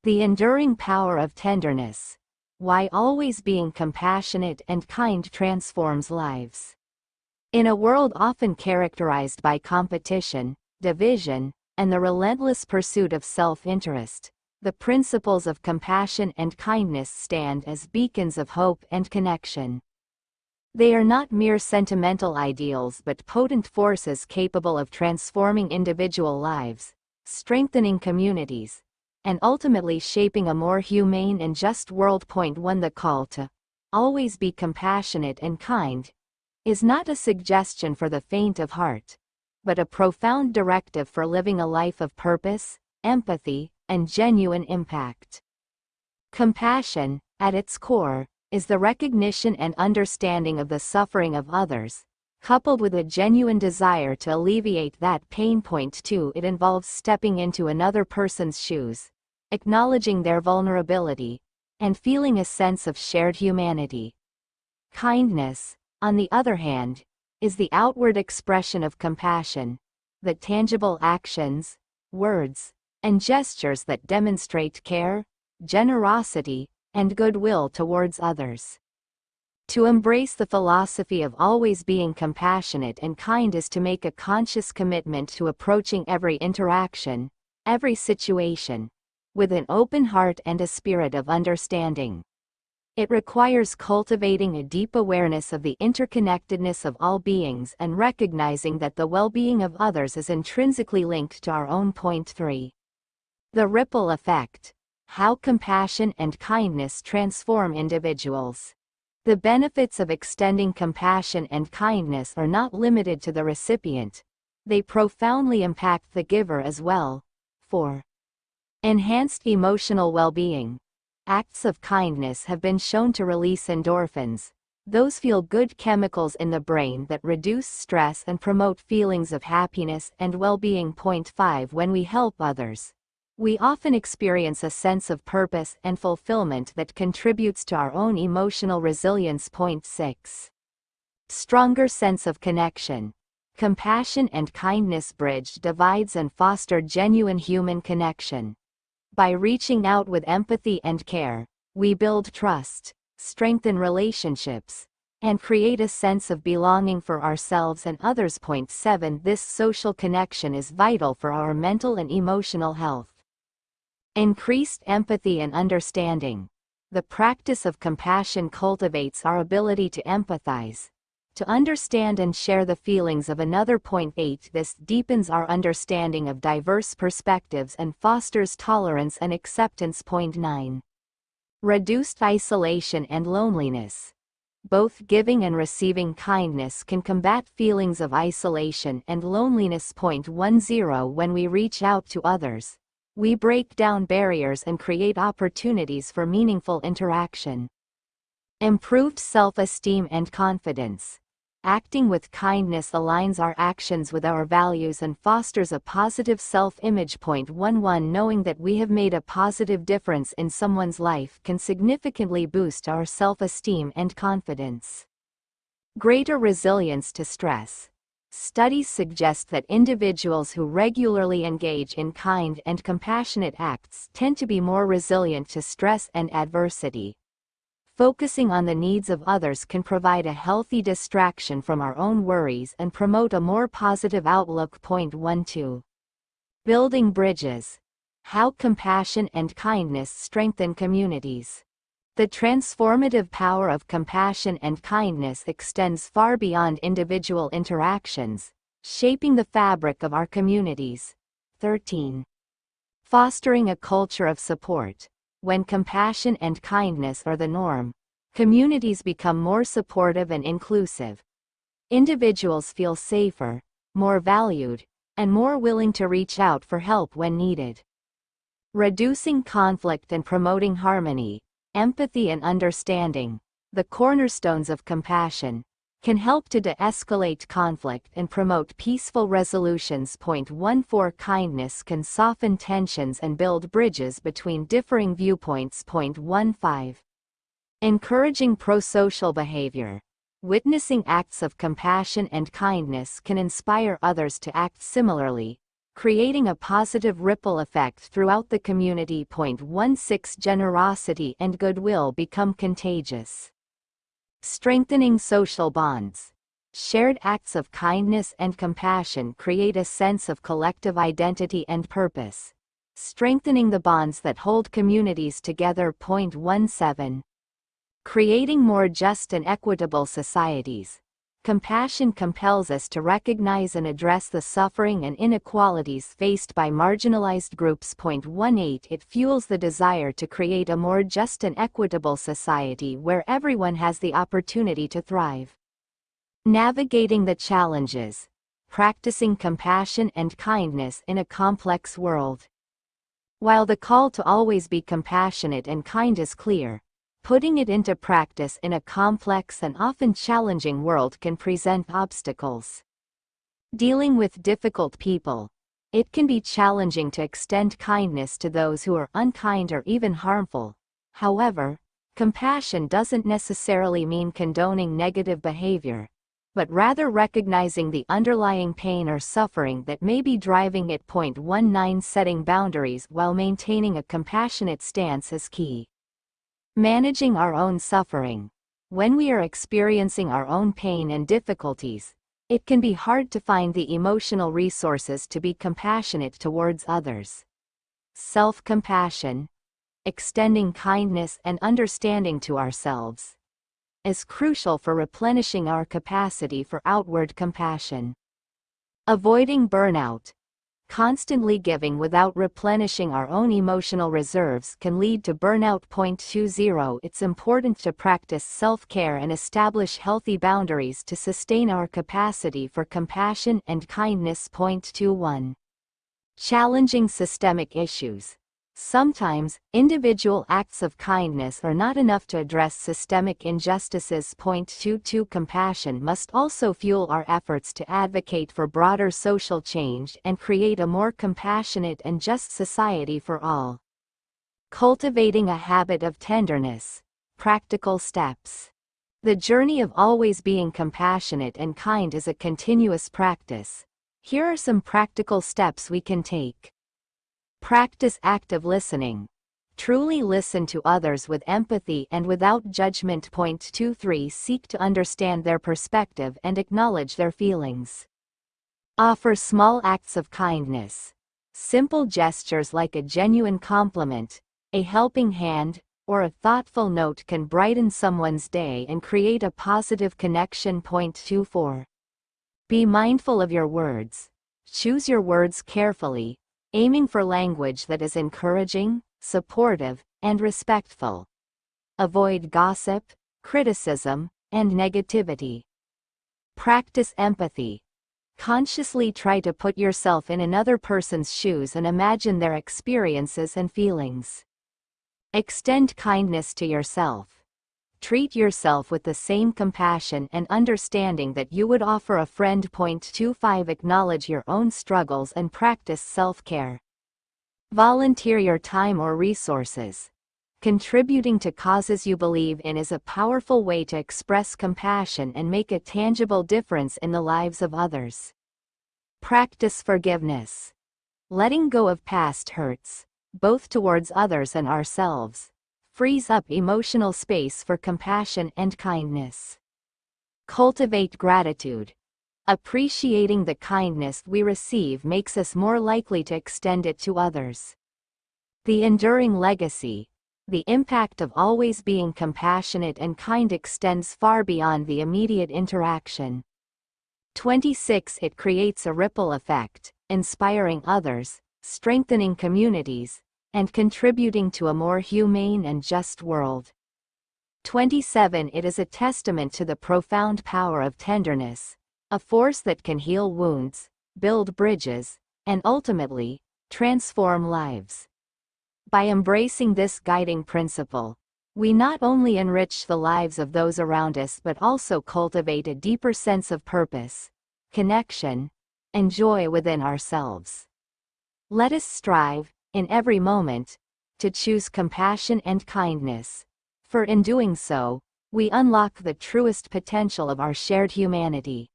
The enduring power of tenderness. Why always being compassionate and kind transforms lives. In a world often characterized by competition, division, and the relentless pursuit of self-interest, the principles of compassion and kindness stand as beacons of hope and connection. They are not mere sentimental ideals but potent forces capable of transforming individual lives, strengthening communities, and ultimately shaping a more humane and just world. 1 The call to always be compassionate and kind is not a suggestion for the faint of heart, but a profound directive for living a life of purpose, empathy, and genuine impact. Compassion, at its core, is the recognition and understanding of the suffering of others, coupled with a genuine desire to alleviate that pain. 2 It involves stepping into another person's shoes, acknowledging their vulnerability, and feeling a sense of shared humanity. Kindness, on the other hand, is the outward expression of compassion, the tangible actions, words, and gestures that demonstrate care, generosity, and goodwill towards others. To embrace the philosophy of always being compassionate and kind is to make a conscious commitment to approaching every interaction, every situation, with an open heart and a spirit of understanding. It requires cultivating a deep awareness of the interconnectedness of all beings and recognizing that the well-being of others is intrinsically linked to our own. 3. The ripple effect. How compassion and kindness transform individuals. The benefits of extending compassion and kindness are not limited to the recipient. They profoundly impact the giver as well. 4. Enhanced emotional well-being. Acts of kindness have been shown to release endorphins, those feel-good chemicals in the brain that reduce stress and promote feelings of happiness and well-being. 5 When we help others, we often experience a sense of purpose and fulfillment that contributes to our own emotional resilience. 6 Stronger sense of connection. Compassion and kindness bridge divides and foster genuine human connection. By reaching out with empathy and care, we build trust, strengthen relationships, and create a sense of belonging for ourselves and others. 7 This social connection is vital for our mental and emotional health. Increased empathy and understanding. The practice of compassion cultivates our ability to empathize, to understand and share the feelings of another. 8 This deepens our understanding of diverse perspectives and fosters tolerance and acceptance. 9 Reduced isolation and loneliness. Both giving and receiving kindness can combat feelings of isolation and loneliness. 10 When we reach out to others, we break down barriers and create opportunities for meaningful interaction. Improved self-esteem and confidence. Acting with kindness aligns our actions with our values and fosters a positive self-image. 11 Knowing that we have made a positive difference in someone's life can significantly boost our self-esteem and confidence. Greater resilience to stress. Studies suggest that individuals who regularly engage in kind and compassionate acts tend to be more resilient to stress and adversity. Focusing on the needs of others can provide a healthy distraction from our own worries and promote a more positive outlook. 12 Building bridges. How compassion and kindness strengthen communities. The transformative power of compassion and kindness extends far beyond individual interactions, shaping the fabric of our communities. 13 Fostering a culture of support. When compassion and kindness are the norm, communities become more supportive and inclusive. Individuals feel safer, more valued, and more willing to reach out for help when needed. Reducing conflict and promoting harmony, empathy and understanding, the cornerstones of compassion, can help to de-escalate conflict and promote peaceful resolutions. 14 Kindness can soften tensions and build bridges between differing viewpoints. 15 Encouraging pro-social behavior. Witnessing acts of compassion and kindness can inspire others to act similarly, creating a positive ripple effect throughout the community. 16 Generosity and goodwill become contagious. Strengthening social bonds. Shared acts of kindness and compassion create a sense of collective identity and purpose, strengthening the bonds that hold communities together. 17 Creating more just and equitable societies. Compassion compels us to recognize and address the suffering and inequalities faced by marginalized groups. 18 It fuels the desire to create a more just and equitable society where everyone has the opportunity to thrive. Navigating the challenges. Practicing compassion and kindness in a complex world. While the call to always be compassionate and kind is clear, putting it into practice in a complex and often challenging world can present obstacles. Dealing with difficult people. It can be challenging to extend kindness to those who are unkind or even harmful. However, compassion doesn't necessarily mean condoning negative behavior, but rather recognizing the underlying pain or suffering that may be driving it. 19 Setting boundaries while maintaining a compassionate stance is key. Managing our own suffering. When we are experiencing our own pain and difficulties, it can be hard to find the emotional resources to be compassionate towards others. Self-compassion, extending kindness and understanding to ourselves, is crucial for replenishing our capacity for outward compassion. Avoiding burnout. Constantly giving without replenishing our own emotional reserves can lead to burnout. 20 It's important to practice self-care and establish healthy boundaries to sustain our capacity for compassion and kindness. 21 Challenging systemic issues. Sometimes, individual acts of kindness are not enough to address systemic injustices. 22 Compassion must also fuel our efforts to advocate for broader social change and create a more compassionate and just society for all. Cultivating a habit of tenderness. Practical steps. The journey of always being compassionate and kind is a continuous practice. Here are some practical steps we can take. Practice active listening. Truly listen to others with empathy and without judgment. 23 Seek to understand their perspective and acknowledge their feelings. Offer small acts of kindness. Simple gestures like a genuine compliment, a helping hand, or a thoughtful note can brighten someone's day and create a positive connection. 24 Be mindful of your words. Choose your words carefully, aiming for language that is encouraging, supportive, and respectful. Avoid gossip, criticism, and negativity. Practice empathy. Consciously try to put yourself in another person's shoes and imagine their experiences and feelings. Extend kindness to yourself. Treat yourself with the same compassion and understanding that you would offer a friend. 25 Acknowledge your own struggles and practice self-care. Volunteer your time or resources. Contributing to causes you believe in is a powerful way to express compassion and make a tangible difference in the lives of others. Practice forgiveness. Letting go of past hurts, both towards others and ourselves, frees up emotional space for compassion and kindness. Cultivate gratitude. Appreciating the kindness we receive makes us more likely to extend it to others. The enduring legacy. The impact of always being compassionate and kind extends far beyond the immediate interaction. 26 It creates a ripple effect, inspiring others, strengthening communities, and contributing to a more humane and just world. 27 It is a testament to the profound power of tenderness, a force that can heal wounds, build bridges, and ultimately, transform lives. By embracing this guiding principle, we not only enrich the lives of those around us but also cultivate a deeper sense of purpose, connection, and joy within ourselves. Let us strive, in every moment, to choose compassion and kindness, for in doing so, we unlock the truest potential of our shared humanity.